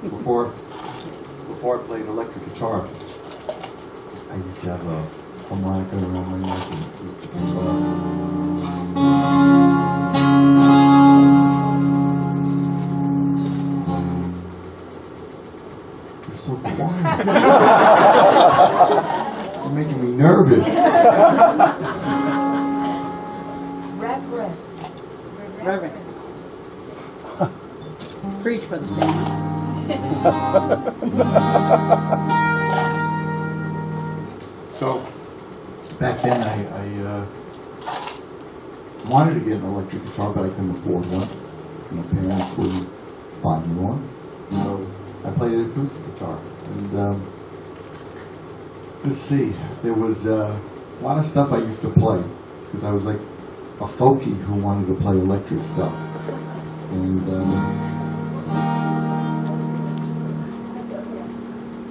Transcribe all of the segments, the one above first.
before I played electric guitar, I used to have a harmonica around my neck and used to do You're so quiet. You're making me nervous. Reverend. Preach, Brother Stanley. So, back then I wanted to get an electric guitar, but I couldn't afford one. My parents wouldn't buy me one. So I played an acoustic guitar. And let's see, there was a lot of stuff I used to play, because I was like a folkie who wanted to play electric stuff. And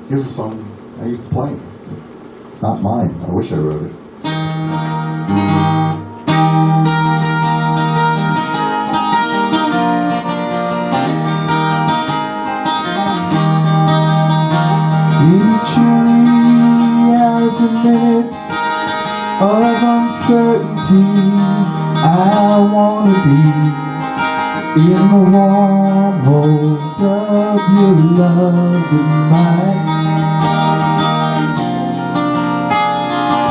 here's a song I used to play. It's not mine. I wish I wrote it. Each hours and minutes of uncertainty, I want to be in the warm hold of your love and mine.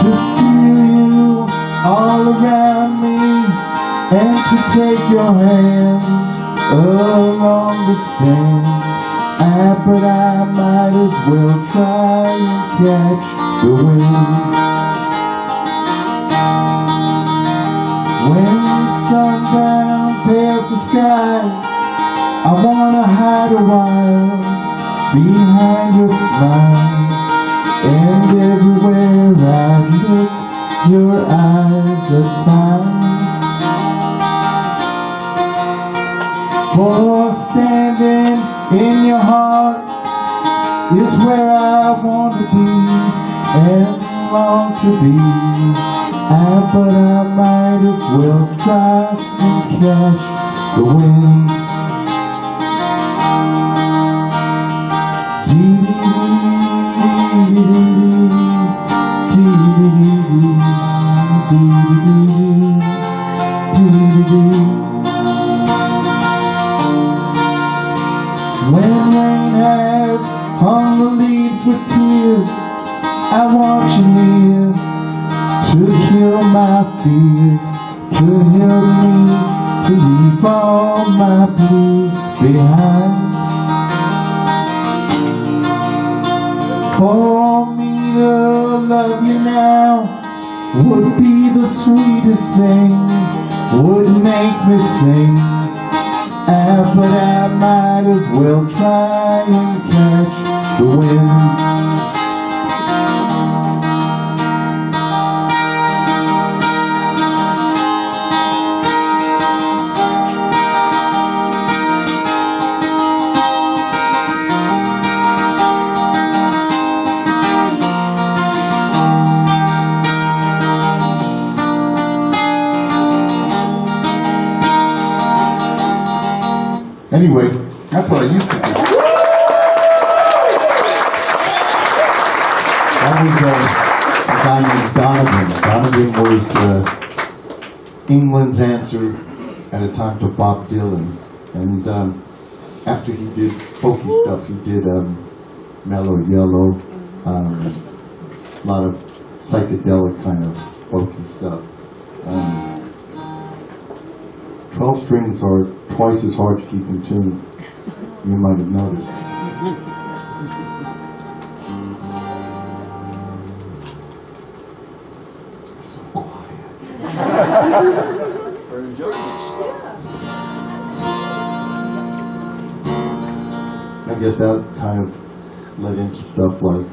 To feel you all around me and to take your hand along the sand. But I might as well try and catch the wind. When sundown pales the sky, I wanna hide a while behind your smile. And everywhere I look, your eyes are mine. For standing in your heart is where I want to be and long to be. But I might as well try and catch the wind. When rain has hung the leaves with tears, I want you near to heal my fears, to help me to leave all my blues behind. For me to love you now would be the sweetest thing, would make me sing. But I might as well try and catch the wind. Anyway, that's what I used to do. That was a guy named Donovan. Donovan was England's answer at a time to Bob Dylan. And after he did folky stuff, he did Mellow Yellow, a lot of psychedelic kind of folky stuff. 12 strings are twice as hard to keep in tune. You might have noticed. So quiet. I guess that kind of led into stuff like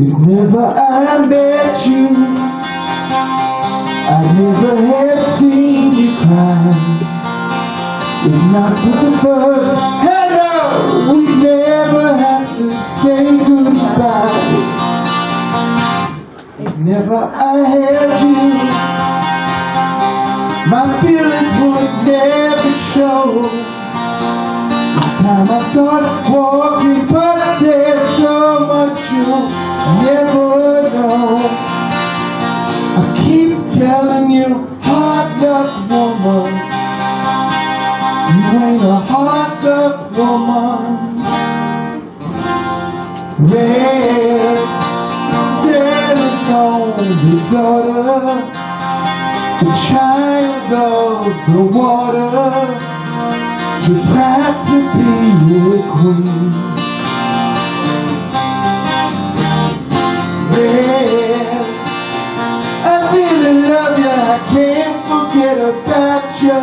if never I met you, I'd never have seen you cry. If not for the first hello start walking, but there's so much you'll never know. I keep telling you, hard luck woman, you ain't a hard luck woman. Rest, sailor's only daughter, the child of the water, too proud to be a queen. Rest, I really love you, I can't forget about you.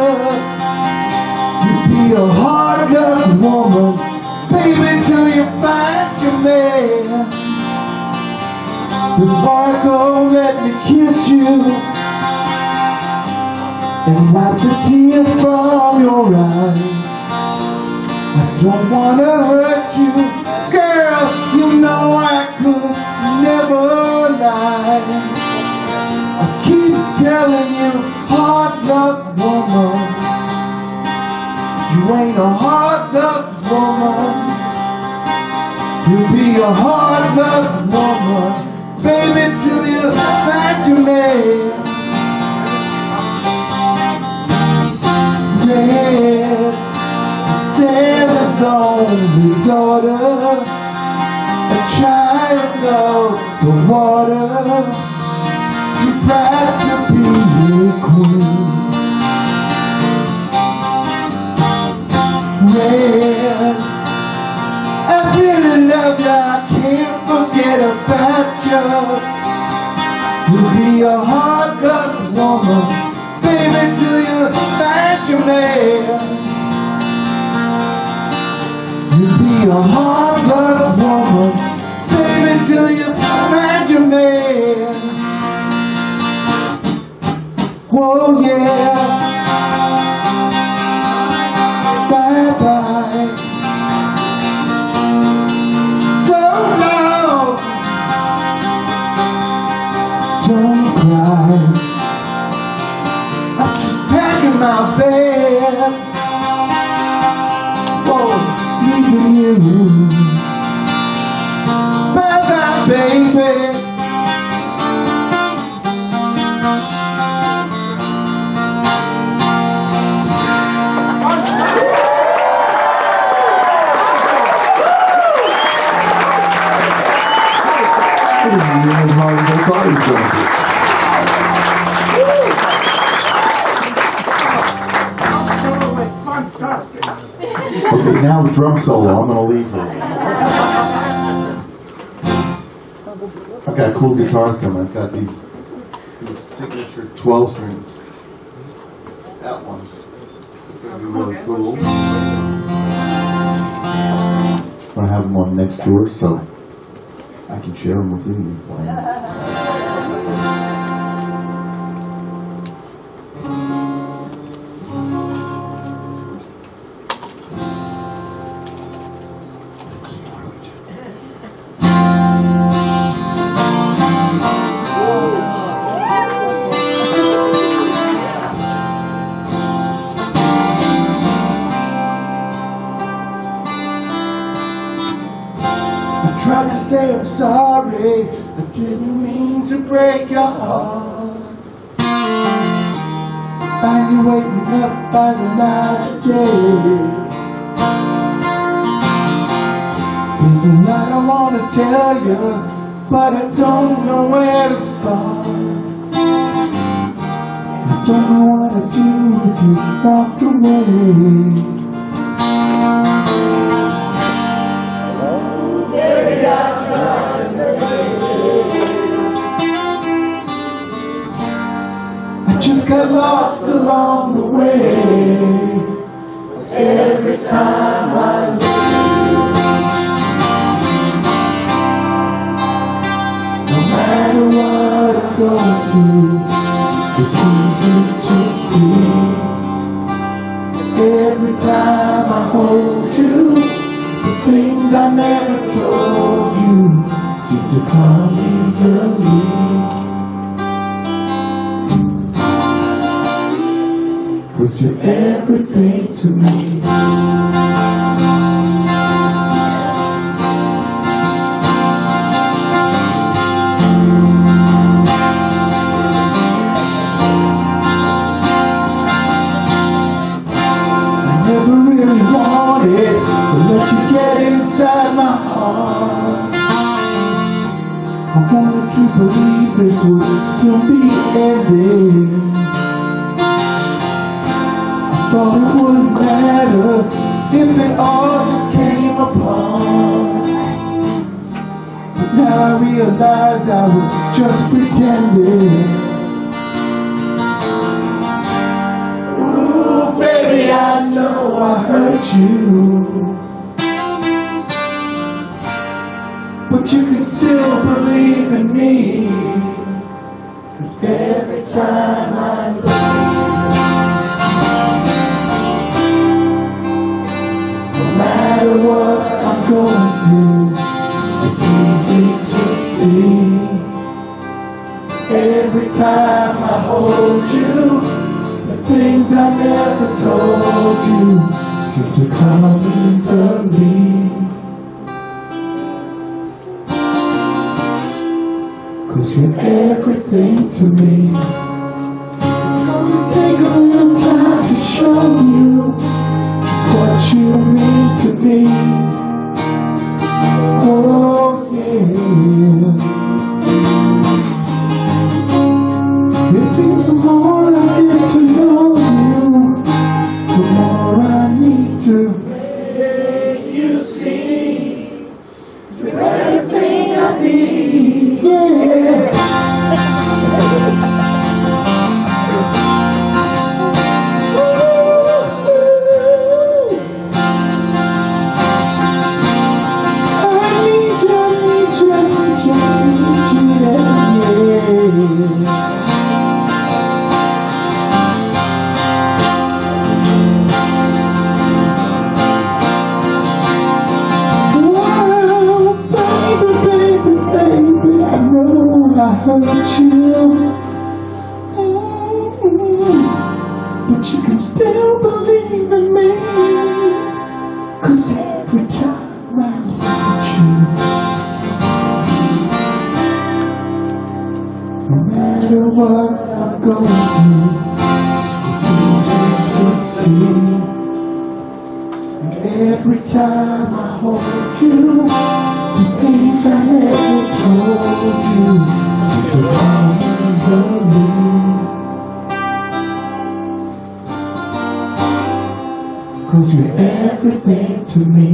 You be a hard luck woman, baby, till you find your man. Before I go, let me kiss you and wipe the tears from your eyes. I don't wanna hurt you, girl, you know I could never lie. I keep telling you, hard luck woman, you ain't a hard luck woman. You be a hard luck woman, baby, till you find your man. Yes, sailor's only daughter, a child of the water, too proud to be a queen. Yes, I really love you, I can't forget about you. You'll be a hard luck woman, baby, till you find your man. You'll be a hard luck woman, baby, till you find your man. Whoa, yeah. Bye-bye. So long. Don't cry, I'm just packing my bags for leaving you. Bye-bye, baby. Absolutely fantastic. Okay, now drum solo. I'm gonna leave her. I've got cool guitars coming. I've got these signature 12 strings. That one's gonna be really cool. I'm gonna have them on next tour, so I can share them with you. Let's see what we do. I tried to say I'm sorry, I didn't mean to break your heart. Find you waking up by the light of day. There's a lot I want to tell you, but I don't know where to start. I don't know what to do if you walked away. I just got lost along the way. Every time I leave, no matter what I go through, it's easy to see. Every time I hold you, the things I never told you seem to come easily. 'Cause you're everything to me. dead inside my heart. I wanted to believe this would soon be ending. I thought it wouldn't matter if it all just came apart. But now I realize I was just pretending. Ooh, baby, I know I hurt you, but you can still believe in me. 'Cause every time I look, no matter what I'm going through, it's easy to see. Every time I hold you, the things I never told you seem to come easily. Cause you're everything to me. It's gonna take a little time to show you just what you mean to me. Oh yeah. It seems the more I get to know you, the more I need to make you see you're everything I need. Yeah. I hurt you, but you can still believe in me. 'Cause every time I look at you, no matter what I'm going through, it's easy to see. And every time I hold you, the things I never told you seem to come easily. 'Cause you're everything to me.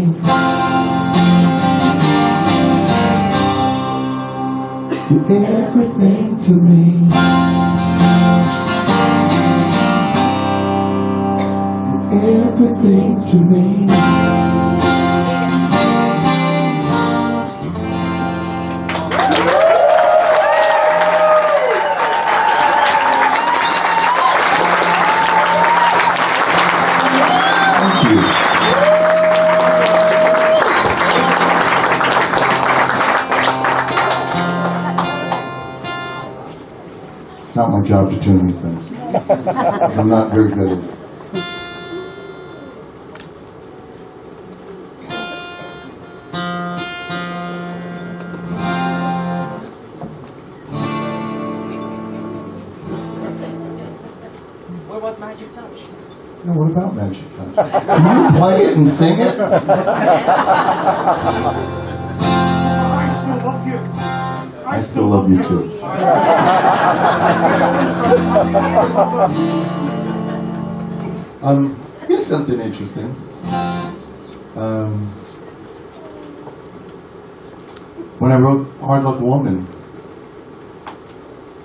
You're everything to me. You're everything to me. It's not my job to tune these things. I'm not very good at it. What about Magic Touch? No, what about Magic Touch? Can you play it and sing it? I still love you. I still love you too. Here's something interesting. When I wrote Hard Luck Woman,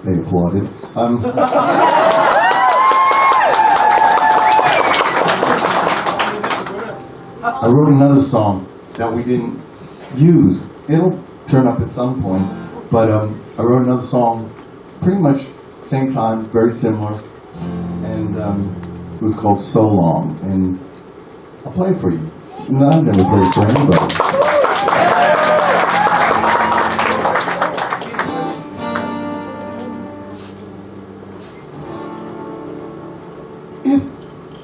they applauded. I wrote another song that we didn't use. It'll turn up at some point, but I wrote another song pretty much same time, very similar, and it was called So Long, and I'll play it for you. No, I've never played it for anybody.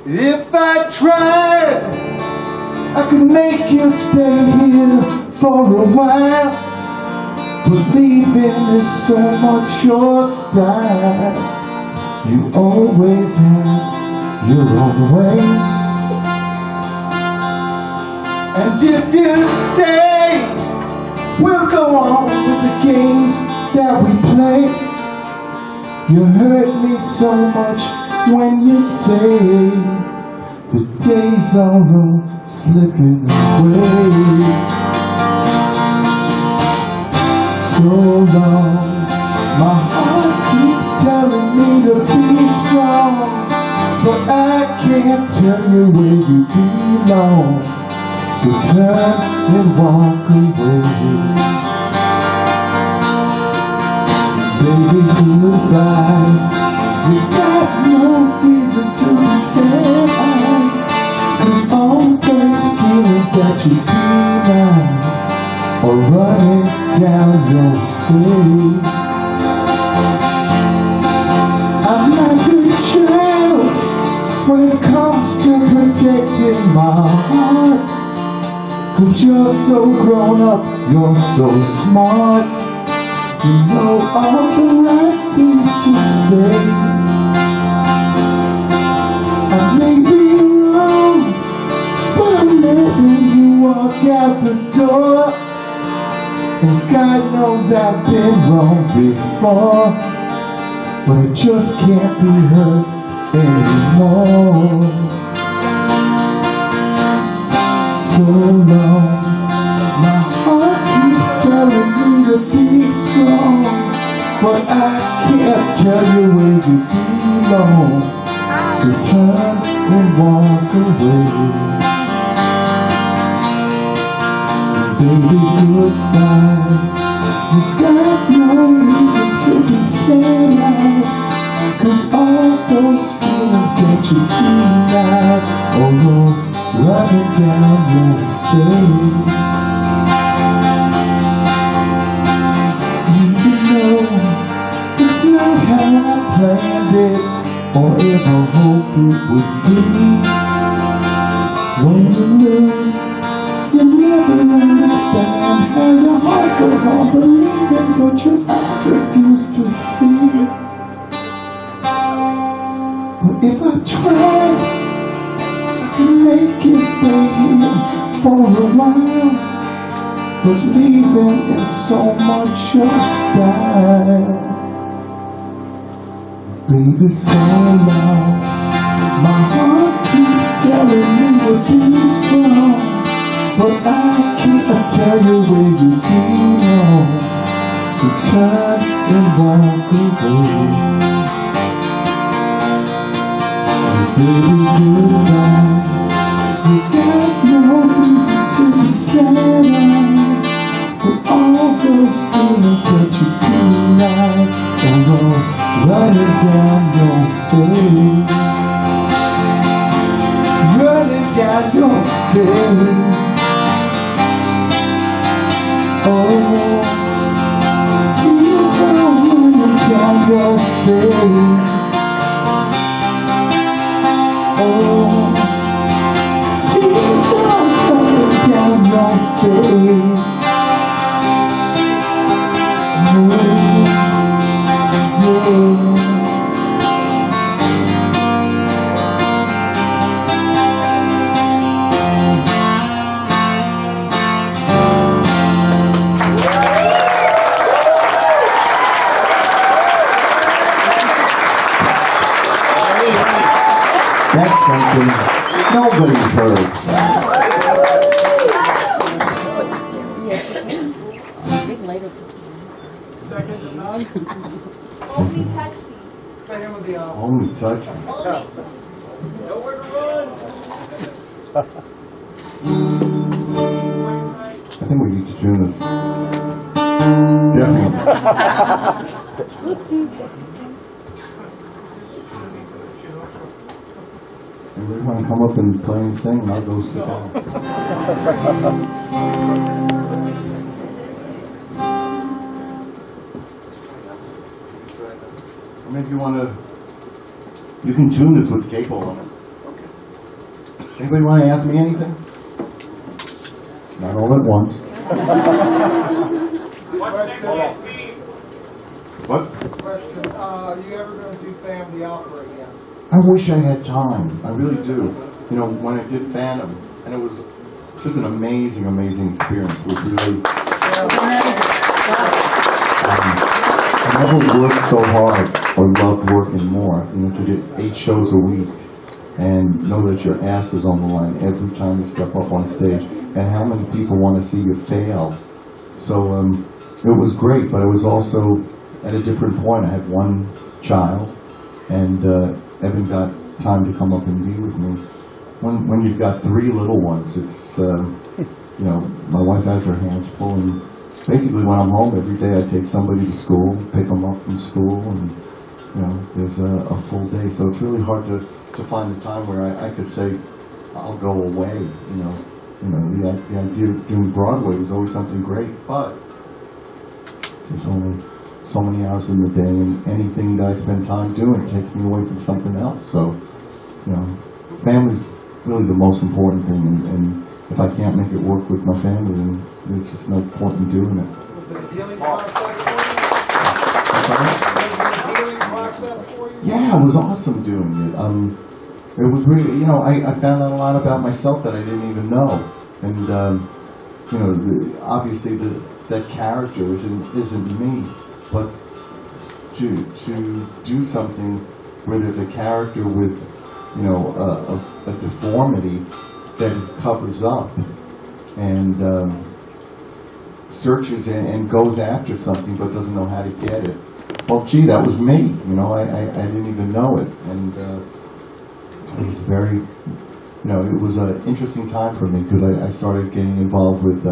If I tried, I could make you stay here for a while. Believing is so much your style. You always have your own way. And if you stay, we'll go on with the games that we play. You hurt me so much when you say the days are all slipping away. So long, my heart keeps telling me to be strong, but I can't tell you where you belong. So turn and walk away. Baby, goodbye. You got no reason to be sad, 'cause all those feelings that you deny are running down your face. I'm like a child when it comes to protecting my heart, 'cause you're so grown up, you're so smart. You know all the right things to say. I may be wrong, but I'm letting you walk out the door. And God knows I've been wrong before, but I just can't be hurt anymore. So long, my heart keeps telling me to be strong, but I can't tell you where you belong. So turn and walk away. Baby, goodbye. You got no reason to be sad, 'cause all those feelings that you deny are all running down your face. Even though it's not how I planned it or ever hoped it would be, when you lose, you never understand how your heart goes on believing, but your eyes refuse to see it. But if I tried, I can make you stay here for a while. But leaving is so much your style. Baby, so long, my heart keeps telling me to be strong, but I can't tell you where you belong. So turn and walk away. Baby, goodbye. You got no reason to be sad, but all those feelings that you deny are all running down your face. Running down your face. Oh, tears are running down your face. Oh, tears are running down your face. Oh, yeah. That's something nobody's heard. Second to none. Only touch me. Fan with the album. Only touch. Nowhere to run. I think we need to tune this. Definitely. Oopsie. Everybody want to come up and play and sing, and I'll go sit down. Or maybe you want to. You can tune this with capo on it. Anybody want to ask me anything? Not all at once. What's next on Steve? What? Question, you ever going to do Family Opera again? I wish I had time. I really do. You know, when I did Phantom, and it was just an amazing, amazing experience. It was really. I never worked so hard or loved working more. You know, to do 8 shows a week and know that your ass is on the line every time you step up on stage, and how many people want to see you fail. So it was great, but I was also at a different point. I had 1 child, and Evan got time to come up and be with me. When you've got 3 little ones, it's, you know, my wife has her hands full, and basically when I'm home every day I take somebody to school, pick them up from school, and, you know, there's a full day. So it's really hard to find the time where I could say, I'll go away, you know. The idea of doing Broadway was always something great, but there's only so many hours in the day, and anything that I spend time doing takes me away from something else. So, you know, family's really the most important thing, and if I can't make it work with my family, then there's just no point in doing it. Was it a healing process for you? Was it a healing process for you? Yeah, it was awesome doing it. It was really, you know, I found out a lot about myself that I didn't even know, and you know, obviously that character isn't me, but to do something where there's a character with, you know, a deformity that it covers up and searches and goes after something but doesn't know how to get it. Well, gee, that was me. You know, I didn't even know it, and it was very, you know, it was an interesting time for me because I started getting involved with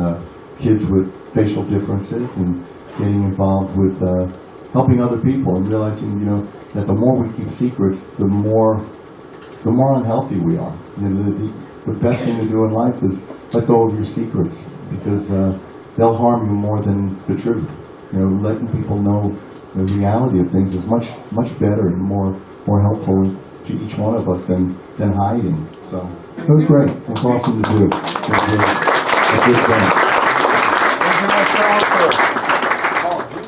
kids with facial differences and getting involved with helping other people and realizing, you know, that the more we keep secrets, the more unhealthy we are. You know, the best thing to do in life is let go of your secrets, because they'll harm you more than the truth. You know, letting people know the reality of things is much better and more helpful to each one of us than hiding. So it was great. It was awesome to do. It was a good thing.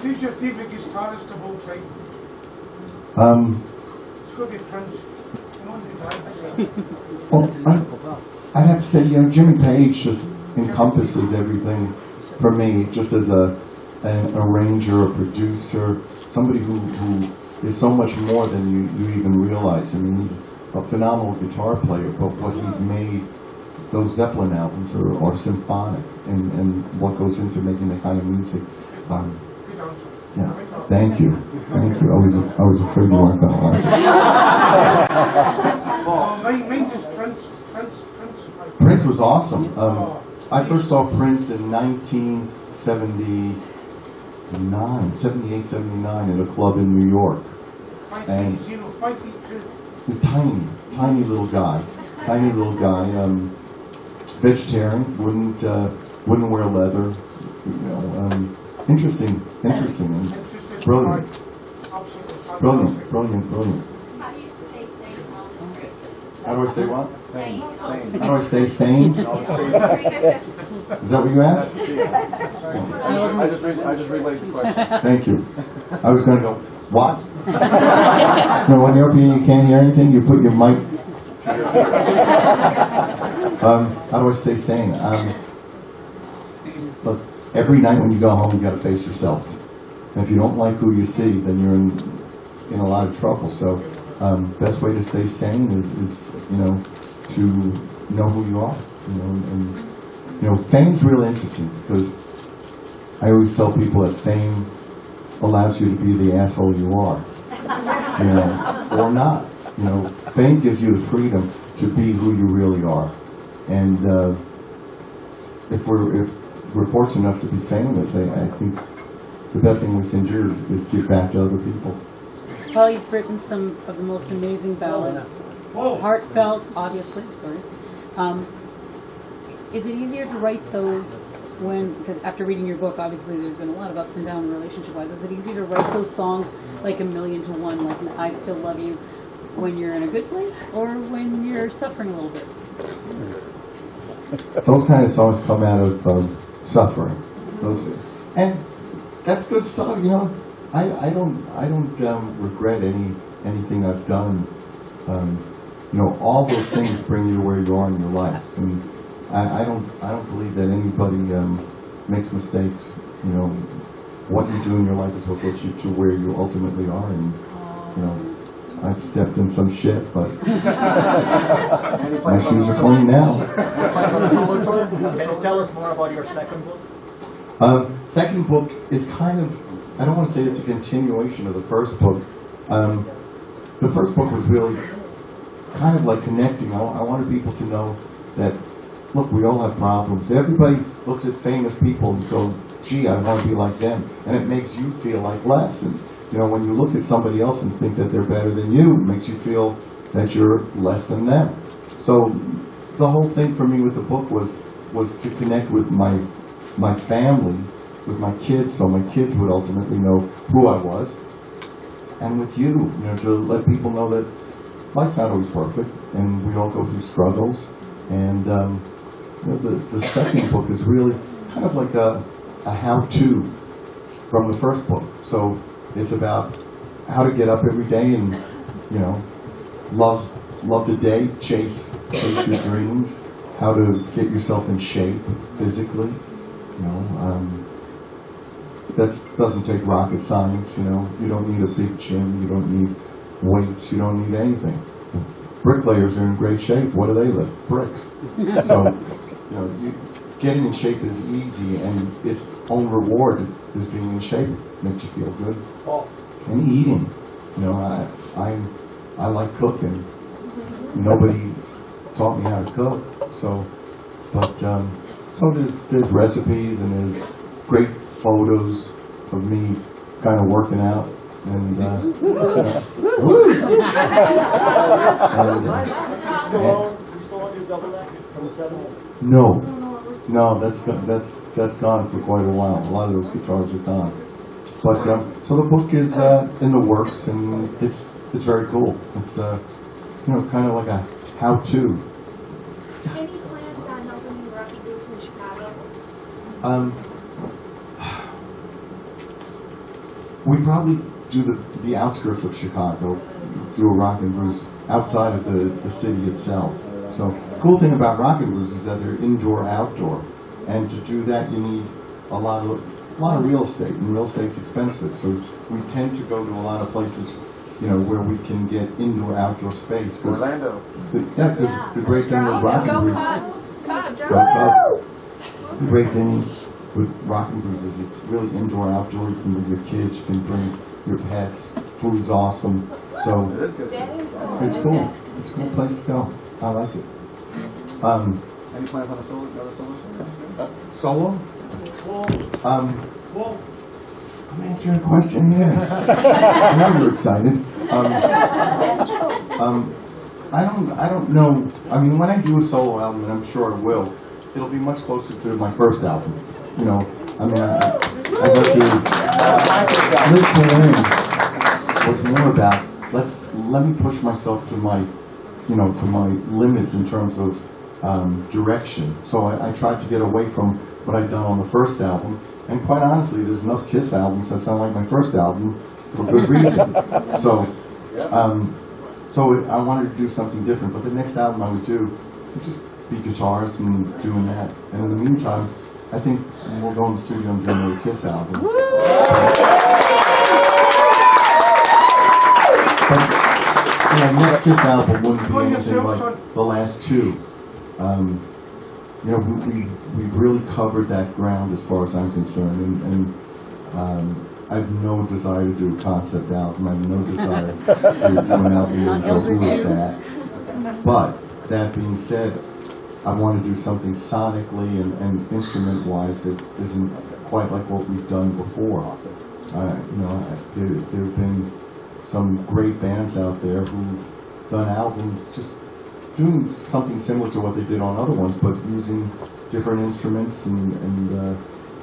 Who's your favorite guitarist of all time? It's going to be Prince. Well, I'd have to say, you know, Jimmy Page just encompasses everything for me, just as an arranger, a producer, somebody who is so much more than you even realize. I mean, he's a phenomenal guitar player, but what he's made, those Zeppelin albums are symphonic, and what goes into making the kind of music. Yeah, thank you. I was afraid you weren't going to like it. Mine's just Prince. Prince was awesome. I first saw Prince in 1978, 79 at a club in New York. And 5 feet 2. a tiny little guy, vegetarian, wouldn't wear leather, you know, interesting, and brilliant. How do you stay sane while in prison? How do I stay what? Sane. How do I stay sane? Is that what you asked? I just relayed the question. Thank you. I was going to go, what? No, when you're up here and you can't hear anything, you put your mic to your ear. How do I stay sane? Look, every night when you go home, you got to face yourself. And if you don't like who you see, then you're in a lot of trouble. So, best way to stay sane is you know, to know who you are. You know, and you know, fame's real interesting because I always tell people that fame allows you to be the asshole you are, you know, or not. You know, fame gives you the freedom to be who you really are. And if we're fortunate enough to be famous, I think the best thing we can do is give back to other people. Paul, you've written some of the most amazing ballads. Heartfelt, obviously, sorry. Is it easier to write those when, because after reading your book, obviously there's been a lot of ups and downs relationship-wise, is it easier to write those songs like a million to one, like I Still Love You, when you're in a good place or when you're suffering a little bit? Those kind of songs come out of suffering. And that's good stuff, you know. I don't regret anything I've done. You know, all those things bring you to where you are in your life. And I don't believe that anybody makes mistakes. You know, what you do in your life is what gets you to where you ultimately are, and you know, I've stepped in some shit, but my shoes are clean now. Can you tell us more about your second book? Second book is kind of, I don't want to say it's a continuation of the first book. The first book was really kind of like connecting. I wanted people to know that, look, we all have problems. Everybody looks at famous people and go, gee, I want to be like them. And it makes you feel like less. And, you know, when you look at somebody else and think that they're better than you, it makes you feel that you're less than them. So the whole thing for me with the book was to connect with my family, with my kids, so my kids would ultimately know who I was. And with you know, to let people know that life's not always perfect, and we all go through struggles. And you know, the second book is really kind of like a how-to from the first book. So it's about how to get up every day and, you know, love the day, chase your dreams, how to get yourself in shape physically. You know, that doesn't take rocket science. You know, you don't need a big gym, you don't need weights, you don't need anything. Bricklayers are in great shape. What do they lift? Bricks. So, you know, getting in shape is easy, and its own reward is being in shape. It makes you feel good. And eating. You know, I like cooking. Nobody taught me how to cook. So, but so there's recipes, and there's great photos of me kind of working out. And, woo! You still own your double deck from the 70s? No, that's gone for quite a while. A lot of those guitars are gone. But so the book is in the works, and it's very cool. It's you know, kind of like a how-to. Any plans on opening Rocky Blues in Chicago? We probably do the outskirts of Chicago, do a rock and blues outside of the city itself. So the cool thing about rock and blues is that they're indoor, outdoor, and to do that you need a lot of real estate, and real estate's expensive. So we tend to go to a lot of places, you know, where we can get indoor, outdoor space. Orlando. Because the great thing with rock and blues, go Cubs. The great thing with rock and blues is it's really indoor, outdoor. You can bring your kids, you can bring your pets. Food's awesome. So It is good. it's cool. It's a cool place to go. I like it. Any plans on another solo? Solo? I'm answering a question here. I know you're excited. I don't know. I mean, when I do a solo album, and I'm sure I will, it'll be much closer to my first album. You know, I mean, I'd like to Live to Learn was more about let me push myself to my, you know, to my limits in terms of direction. So I tried to get away from what I'd done on the first album. And quite honestly, there's enough Kiss albums that sound like my first album for good reason. So I wanted to do something different. But the next album I would do would just be guitars and doing that. And in the meantime, I think we'll go in the studio and do another Kiss album. But, you know, next Kiss album wouldn't be anything like the last two. You know, we've really covered that ground as far as I'm concerned, and I have no desire to do a concept album. I have no desire to do an album and go, who is that? But that being said, I want to do something sonically and instrument-wise that isn't quite like what we've done before. You know, there have been some great bands out there who've done albums just doing something similar to what they did on other ones, but using different instruments, and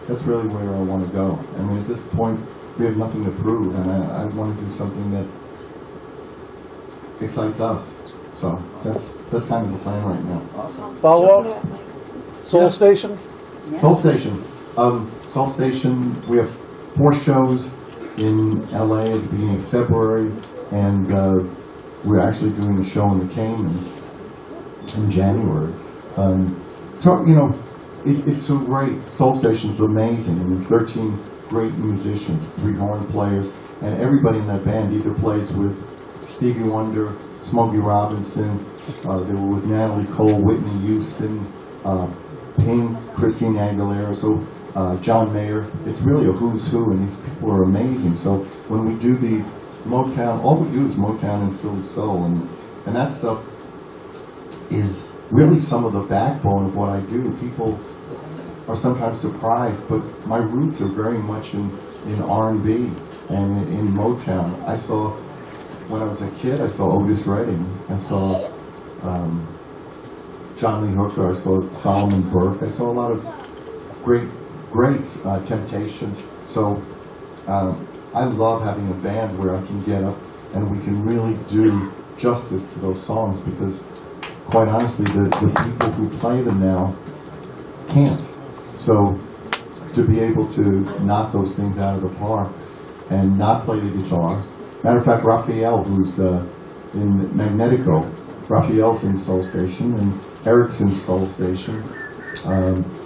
that's really where I want to go. I mean, at this point, we have nothing to prove, and I want to do something that excites us. So that's kind of the plan right now. Awesome. Follow up? Soul Yes. Station? Soul Station. Soul Station, we have 4 shows in LA at the beginning of February, and we're actually doing a show in the Caymans in January. it's so great. Soul Station's amazing. I mean, 13 great musicians, 3 horn players, and everybody in that band either plays with Stevie Wonder, Smokey Robinson, they were with Natalie Cole, Whitney Houston, Pink, Christine Aguilera, so John Mayer. It's really a who's who, and these people are amazing. So when we do these Motown, all we do is Motown and Philly soul, and that stuff is really some of the backbone of what I do. People are sometimes surprised, but my roots are very much in R&B and in Motown. I saw, when I was a kid, I saw Otis Redding, I saw John Lee Hooker, I saw Solomon Burke, I saw a lot of greats, Temptations. So I love having a band where I can get up and we can really do justice to those songs, because quite honestly, the people who play them now can't. So to be able to knock those things out of the park and not play the guitar. Matter of fact, Raphael, who's in Magnetico, Raphael's in Soul Station, and Eric's in Soul Station.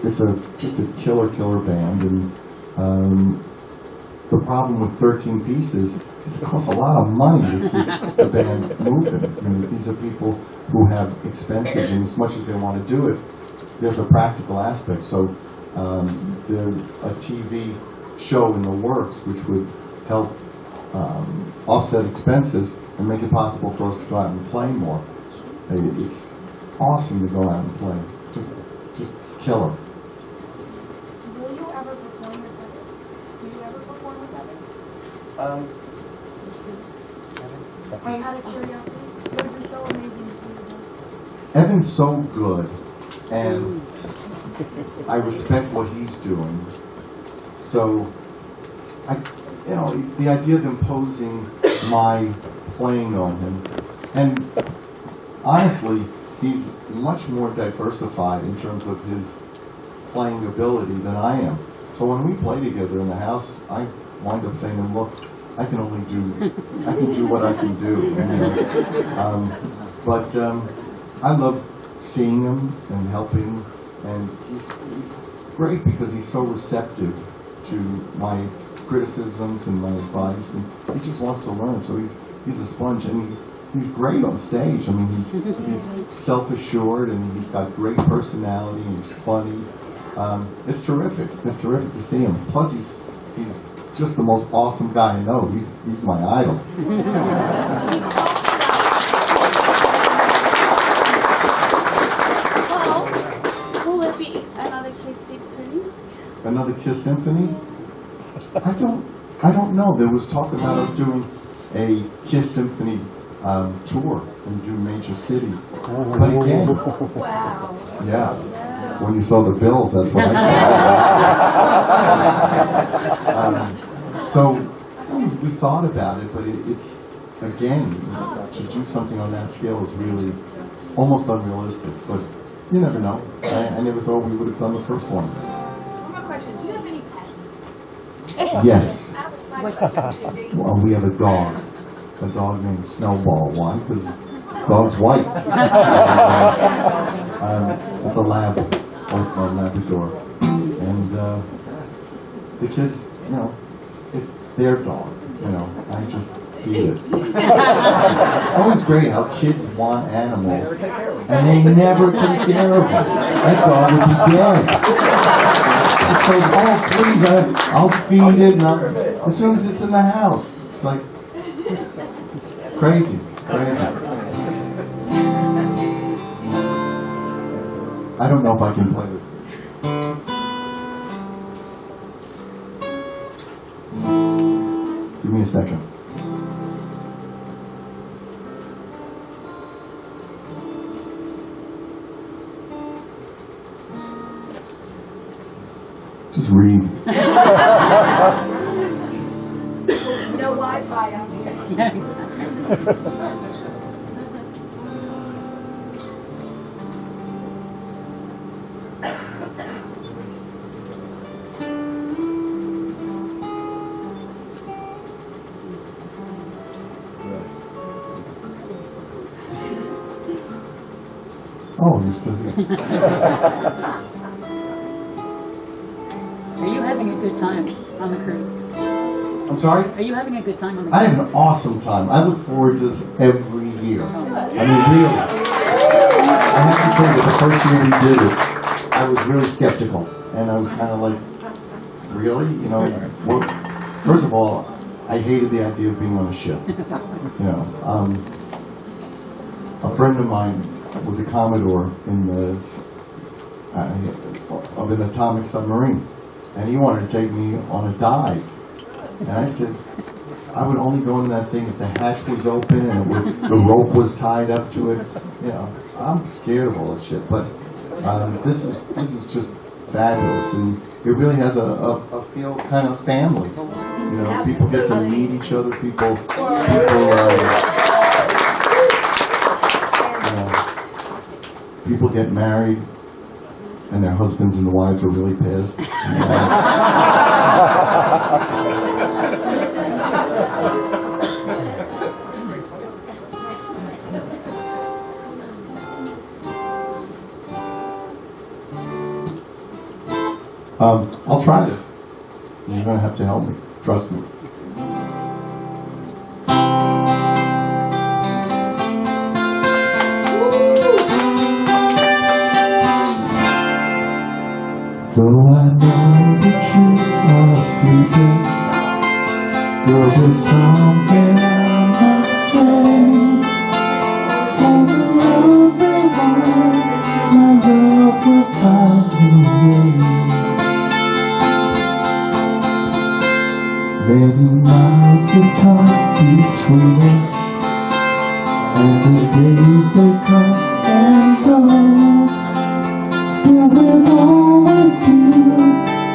It's just a killer band, and the problem with 13 pieces is it costs a lot of money to keep the band moving. I mean, these are people who have expenses, and as much as they want to do it, there's a practical aspect. So there's a TV show in the works which would help offset expenses and make it possible for us to go out and play more. It's awesome to go out and play. Just killer. Will you ever perform with Evan? Do you ever perform with Evan? Out of curiosity, you're so amazing to see you. Evan's so good, and I respect what he's doing. So, the idea of imposing my playing on him, and honestly, he's much more diversified in terms of his playing ability than I am. So when we play together in the house, I wind up saying to him, look, I can do what I can do. But I love seeing him and helping, and he's great because he's so receptive to my criticisms and my advice, and he just wants to learn. So he's a sponge, and he's great on stage. I mean, he's self-assured, and he's got great personality, and he's funny. It's terrific. It's terrific to see him. Plus, he's just the most awesome guy I know. He's my idol. Paul, will it be another Kiss Symphony? Another Kiss Symphony? I don't know. There was talk about us doing a Kiss Symphony tour and do major cities. But again, Wow. yeah, when you saw the bills, that's what I said. So we thought about it, but it's again, to do something on that scale is really almost unrealistic. But you never know. I never thought we would have done the first one. One more question. Do you have any pets? Yes. Well, Well, we have a dog named Snowball. Why? Because dog's white. It's a lab, or Labrador, and the kids, it's their dog. I just feed it. Always great how kids want animals, and they never take care of them. That dog would be dead. It's like, oh please, I'll feed it, and as soon as it's in the house, it's like crazy. I don't know if I can play this. Give me a second. Just read. no Wi-Fi out here. Yeah, exactly. Oh, you're still here. Are you having a good time on the cruise? I'm sorry? Are you having a good time on the I cruise? have an awesome time. I look forward to this every year. I mean, really. I have to say that the first year we did it, I was really skeptical. And I was kind of like, really? You know, well, first of all, I hated the idea of being on a ship. You know, a friend of mine was a Commodore in the of an atomic submarine, and he wanted to take me on a dive. And I said, I would only go in that thing if the hatch was open and the rope was tied up to it. You know, I'm scared of all that shit. But this is just fabulous, and it really has a feel kind of family. You know, people get to meet each other. People people get married, and their husbands and wives are really pissed. I'll try this. You're going to have to help me. Trust me. Though I know that you are sleeping, girl, there's something I must say. For the love of my love will find a way. Many miles have come between us, and the days they come and go. Still with all I do,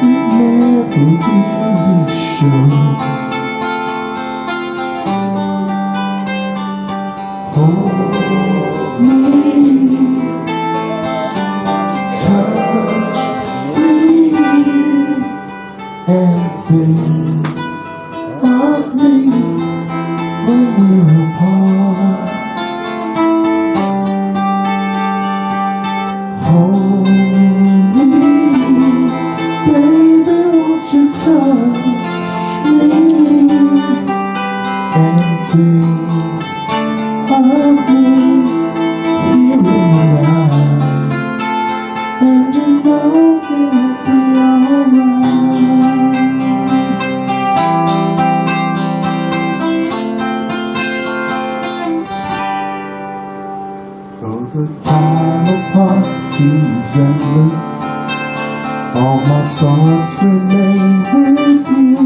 it never really shows. Hold me, touch me, and think of me when we're apart. Hold me, baby, won't you touch me and think of me here in your eyes, and you know it'll be alright. Though the time apart seems endless, all my thoughts remain with you.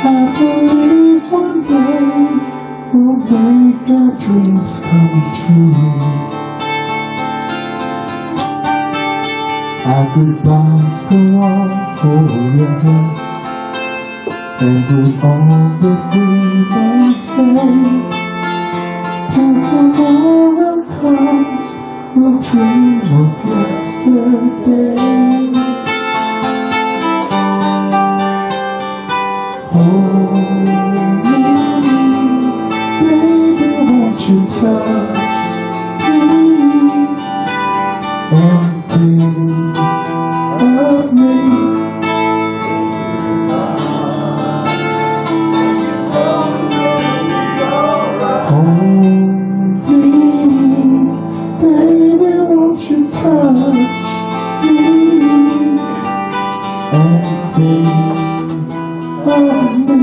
I believe one day we'll make our dreams come true. Our goodbyes go on forever, and with all that we may say, till tomorrow comes, we'll dream of yesterday. Hold me, baby, won't you touch me and think of me. Hold me, baby, won't you touch me and think of me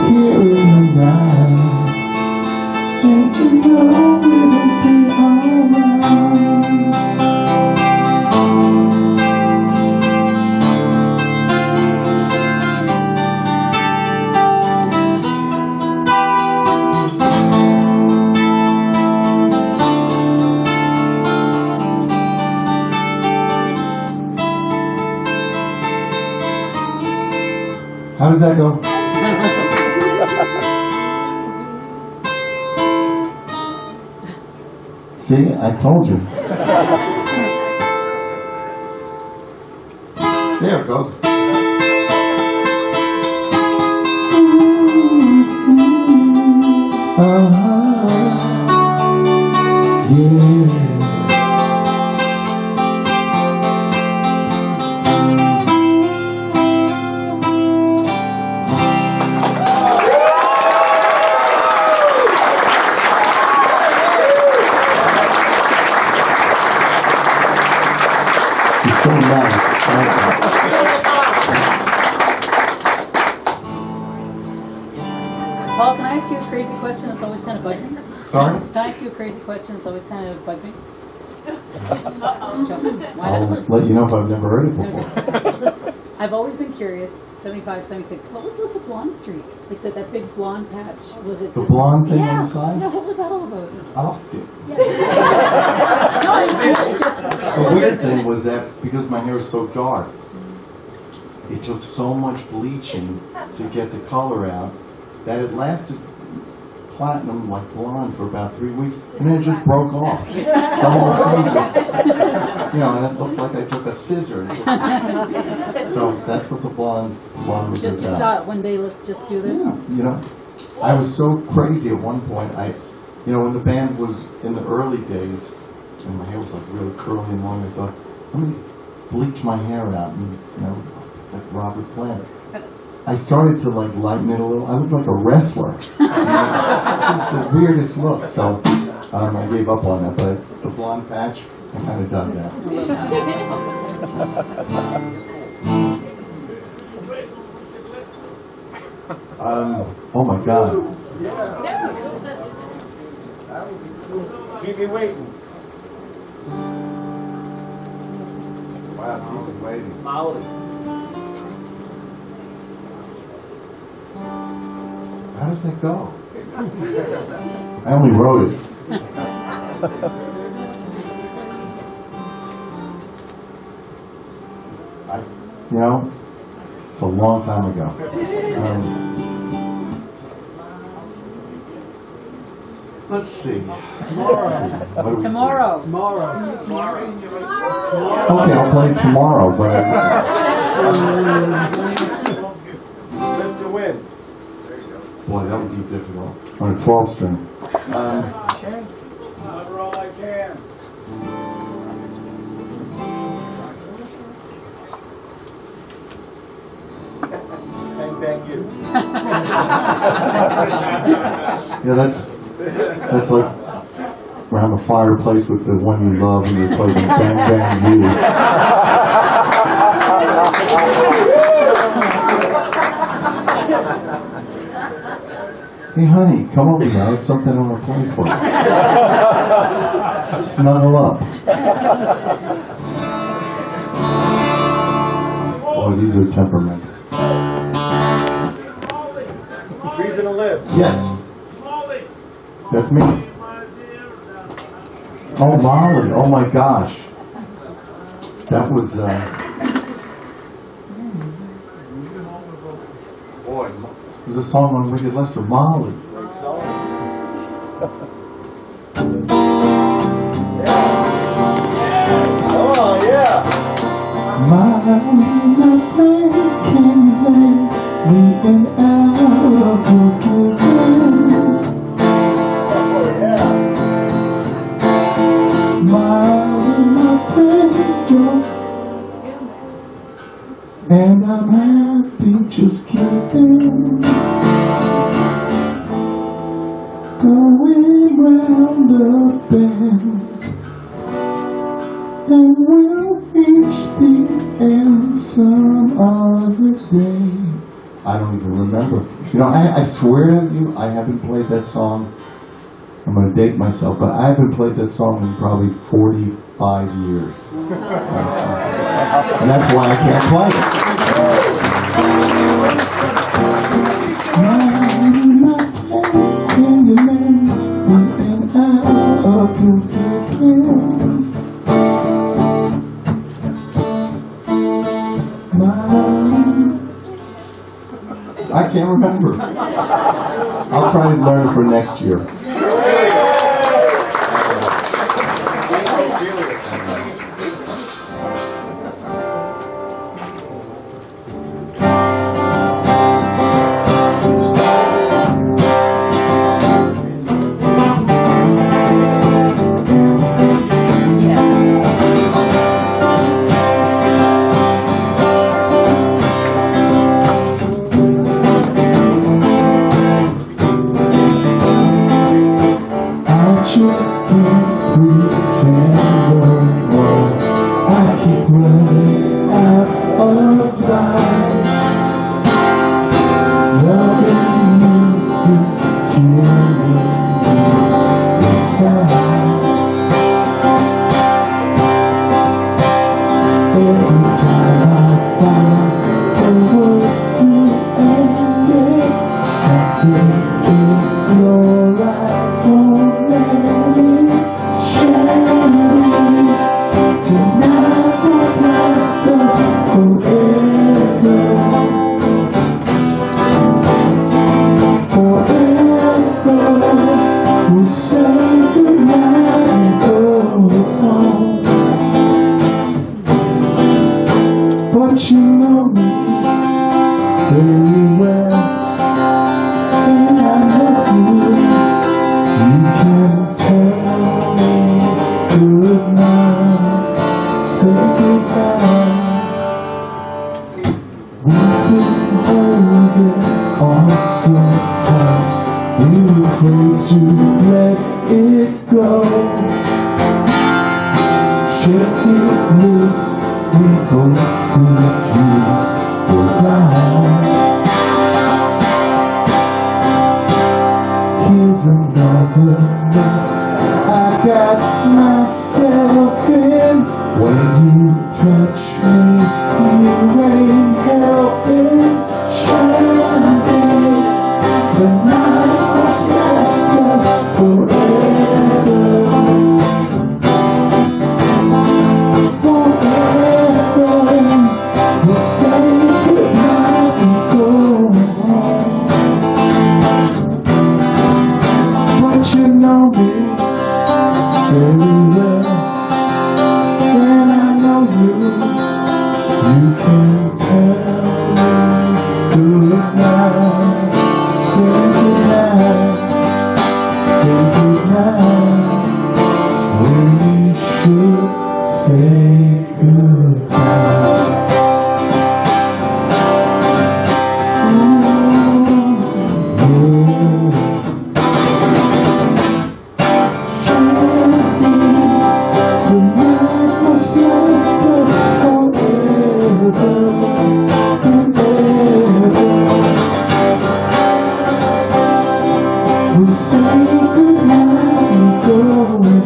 here in the night, and you know it'll be alright. How does that go? See, I told you. There it goes. Yeah. Paul, can I ask you a crazy question that's always kind of bugged me? Sorry? Can I ask you a crazy question that's always kind of bugged me? I'll let you know if I've never heard it before. I've always been curious, 75, 76, what was with the blonde streak? Like that big blonde patch? Was it The just- blonde thing yeah, on the side? Yeah, what was that all about? Oh, Yeah. No, I just... the weird thing was that because my hair is so dark, it took so much bleaching to get the color out that it lasted platinum like blonde for about 3 weeks, and then it just broke off. The whole thing, and it looked like I took a scissor. And so that's what the blonde was Just you about. saw it one day, let's just do this? Yeah, I was so crazy at one point. When the band was in the early days, and my hair was like really curly and long, I thought, let me bleach my hair out and, like Robert Plant. I started to like lighten it a little. I looked like a wrestler. Just the weirdest look. So I gave up on that. But the blonde patch, I kind of dug that. Oh my God. Keep me waiting. Wow, keep it waiting. Molly. How does that go? I only wrote it. It's a long time ago. Let's see. Tomorrow. Okay, I'll play tomorrow, but Live to win. boy, that would be difficult on a 12 string. Cover all I can. Thank you. Yeah, that's like around the fireplace with the one you love and you're playing Bang Bang You. Hey honey, come over here. I have something I want to play for you. Snuggle up. Oh, these are temperamental. Reason to live. Yes. That's me. Oh, Molly. Oh my gosh. That was, boy, it was a song on Wicked Lester, Molly. Great song. Oh, yeah. Molly, my friend, can you lend me an hour of your giving? Oh, yeah. Molly, my friend, and I'm happy just keeping going round the bend, and we'll reach the end some other day. I don't even remember. I swear to you, I haven't played that song. I'm going to date myself, but I haven't played that song in probably 45 years. And that's why I can't play I can't remember. I'll try to learn it for next year. me very well, and I love you. You can tell me good night, say goodbye. We couldn't hold it on so tight. We were afraid to let it go. Shake it loose, we both could use goodbye. Here's another mess I got myself in. When you touch me, you ain't helping. Shining tonight must last us forever. We'll say goodnight and go home. But you know me very well, and I know you. You can tell me goodnight, say goodnight, say goodnight, when you should say goodbye. We'll say goodnight and go home.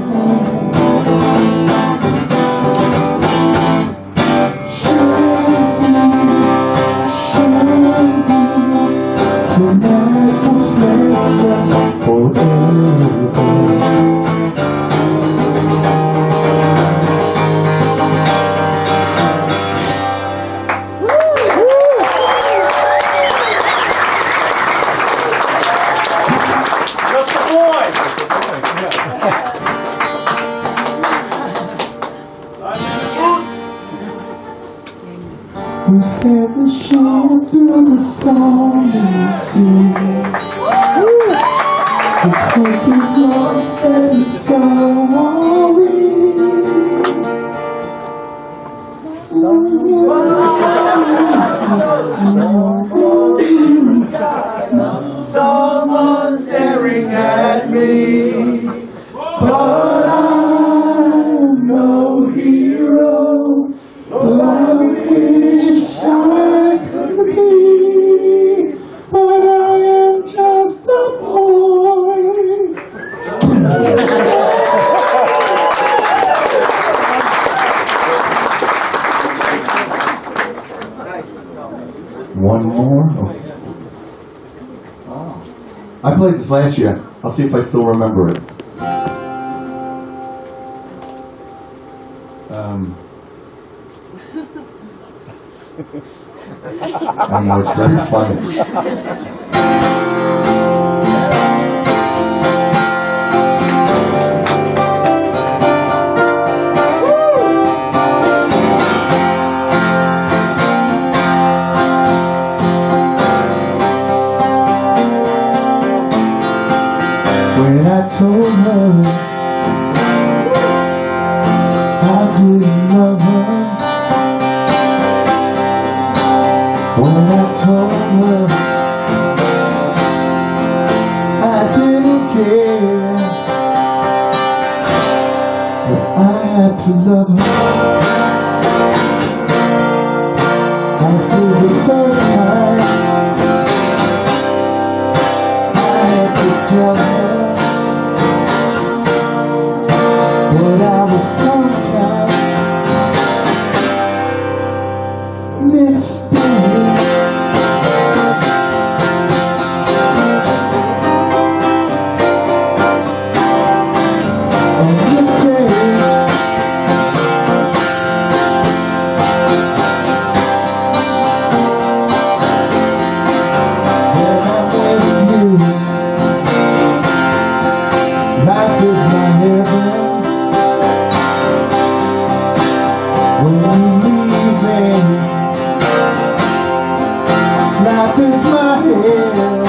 Tonight must last us forever. Just the boy. We said the ship through the stormy sea. The hope is lost and it's so worried. Someone staring at me, But I'm no hero, though I wish I could be. But I am just a boy. One more? I played this last year. I'll see if I still remember it. I know it's very funny. When I told her I didn't love her, when I told her I didn't care, but I had to love her. After the first time, I had to tell her. But I was tongue-tied, missed on this day. When I'm with you, life is my heaven. When you leave me, still.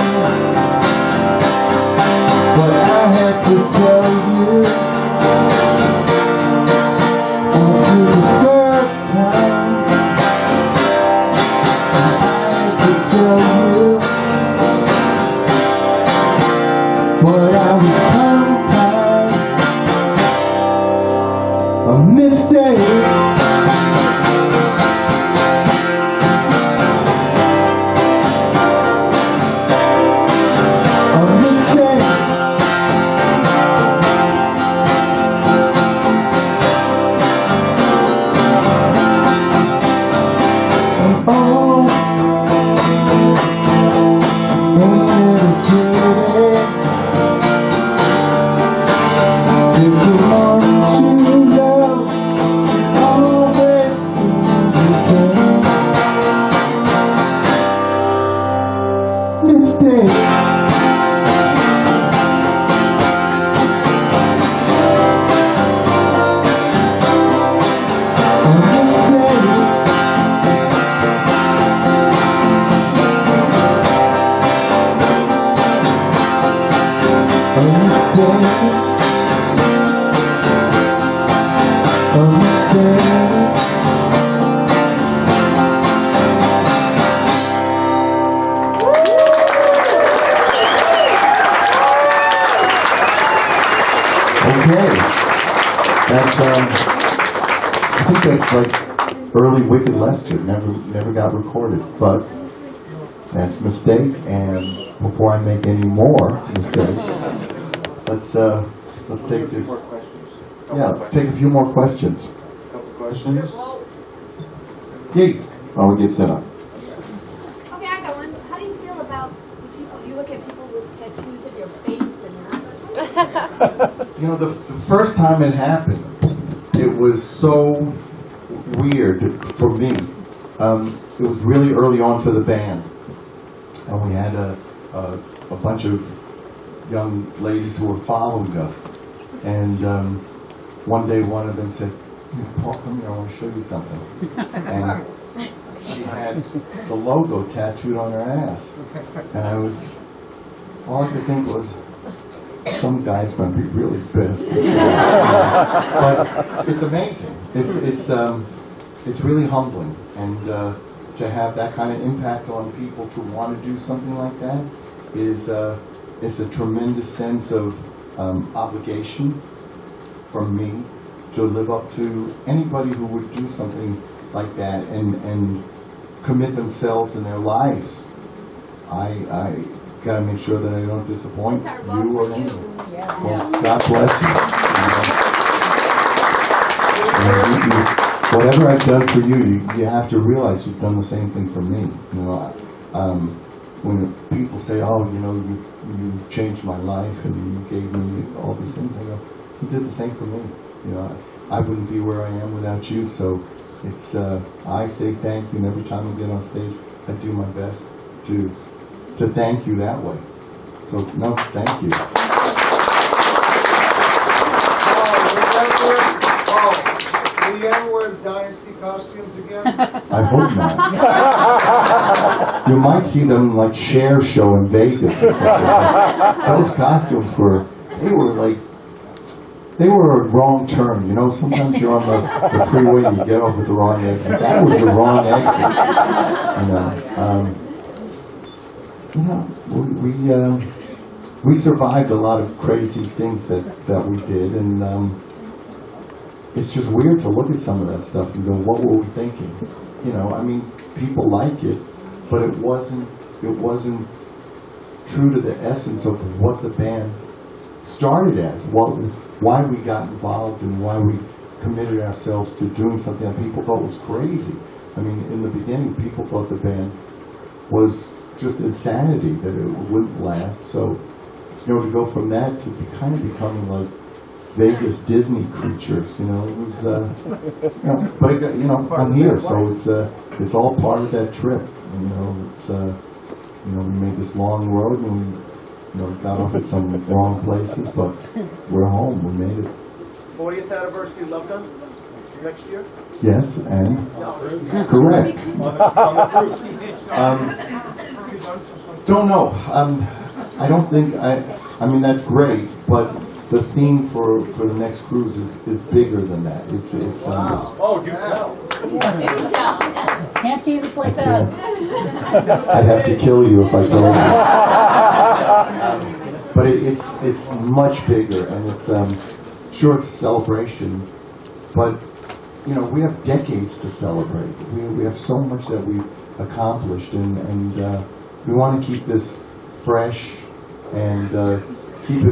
But I had to tell you, for the first time, I had to tell you, but I was tongue-tied, a mistake. I think that's like early Wicked Lester. Never got recorded, but that's a mistake. And before I make any more mistakes, let's take this. Yeah, take a few more questions. Questions? Yay! While we get set up. Okay, I got one. How do you feel about people, you look at people with tattoos of your face and You know, the first time it happened, it was so weird for me. It was really early on for the band, and we had a bunch of young ladies who were following us. And one day, one of them said, "Paul, come here, I want to show you something." And she had the logo tattooed on her ass, and all I could think was, some guy's going to be really pissed. But it's amazing. It's really humbling, and to have that kind of impact on people, to want to do something like that is a tremendous sense of obligation from me to live up to anybody who would do something like that and commit themselves in their lives. I got to make sure that I don't disappoint you or anyone. Well, God bless you. Whatever I've done for you, you have to realize you've done the same thing for me. You know, when people say, "Oh, you know, you changed my life and you gave me all these things," I go, "You did the same for me." You know, I wouldn't be where I am without you. So it's I say thank you, and every time I get on stage, I do my best to thank you that way. So no, thank you. Will you ever wear Dynasty costumes again? I hope not. You might see them like Cher show in Vegas or something. Those costumes they were a wrong turn. You know, sometimes you're on the freeway and you get off at the wrong exit. That was the wrong exit. We survived a lot of crazy things that we did, and it's just weird to look at some of that stuff and go, what were we thinking? You know, I mean, people like it, but it wasn't true to the essence of what the band started as, why we got involved and why we committed ourselves to doing something that people thought was crazy. I mean, in the beginning, people thought the band was just insanity, that it wouldn't last. So, you know, to go from that to kind of becoming like Vegas Disney creatures, you know, it was, but you know, I'm here, so it's all part of that trip. You know, it's you know, we made this long road and we, you know, got off at some wrong places, but we're home. We made it. 40th anniversary Love Gun next year? Yes, and correct. Don't know. I don't think, I mean, that's great, but the theme for the next cruise is bigger than that. It's Oh, do tell. Do tell. Can't tease us like that. I'd have to kill you if I told you. But it's much bigger, and it's sure it's a celebration, but you know we have decades to celebrate. We have so much that we've accomplished, and we want to keep this fresh and keep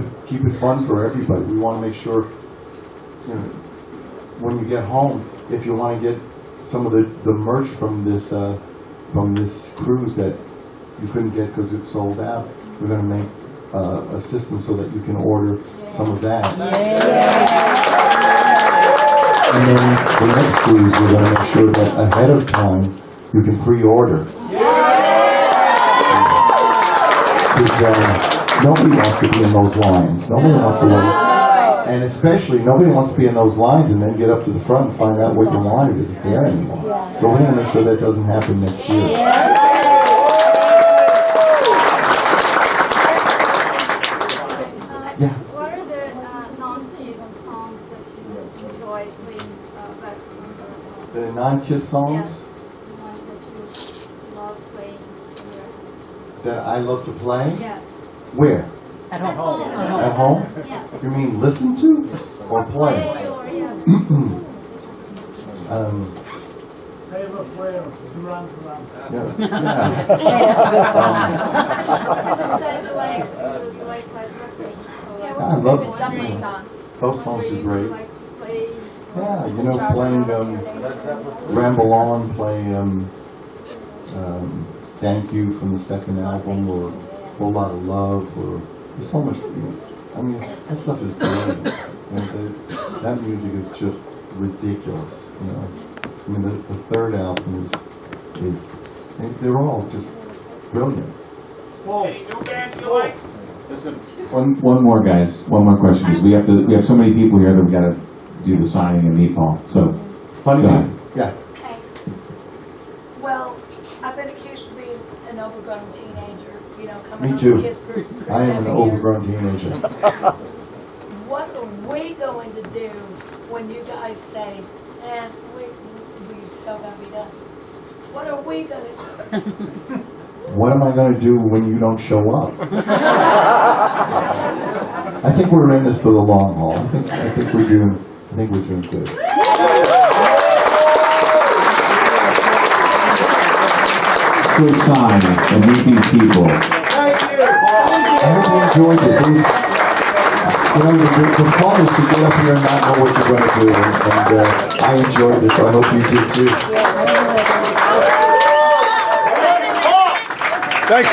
it fun for everybody. We want to make sure, you know, when you get home, if you want to get some of the merch from this cruise that you couldn't get because it's sold out, we're going to make a system so that you can order some of that. And then the next cruise, we're going to make sure that ahead of time you can pre-order. Because nobody wants to be in those lines. Nobody wants to wait. And especially, nobody wants to be in those lines and then get up to the front and find out what you wanted isn't there anymore. So we're going to make sure that doesn't happen next year. Yeah. What are the non-Kiss songs that you enjoy playing best? The non-Kiss songs Yes, the ones that you love playing. that I love to play? Yes. Where? At home. At home? Yes. You mean listen to or play? Or yes. Sailor Flair, Duran Duran. Yeah. Because it says you like Led Zeppelin. So I love favorite Zeppelin song. Those songs are You great. like to play. Yeah, you know, playing Ramble On, play Thank You from the second album, or Whole Lot of Love, or there's so much. I mean, that stuff is brilliant. You know, that music is just ridiculous. You know, I mean, the third album is they're all just brilliant. Any new bands you like? Listen, one more, guys. One more question, because we have so many people here that we got to do the signing and meet Paul. So, Funny Go thing, ahead. yeah. Hey. Well, I've been accused of being an overgrown teenager, you know, coming Me on too. the Kiss group. I am an every year. overgrown teenager. What are we going to do when you guys say, we're so going to be done? What are we going to do? What am I going to do when you don't show up? I think we're in this for the long haul. I think we're doing good. quick sign and meet these people. I hope you enjoyed this. It was, you know, the fun is to get up here and not know what you're going to do, and I enjoyed this, so I hope you did too. Yeah, I really like it. Thanks.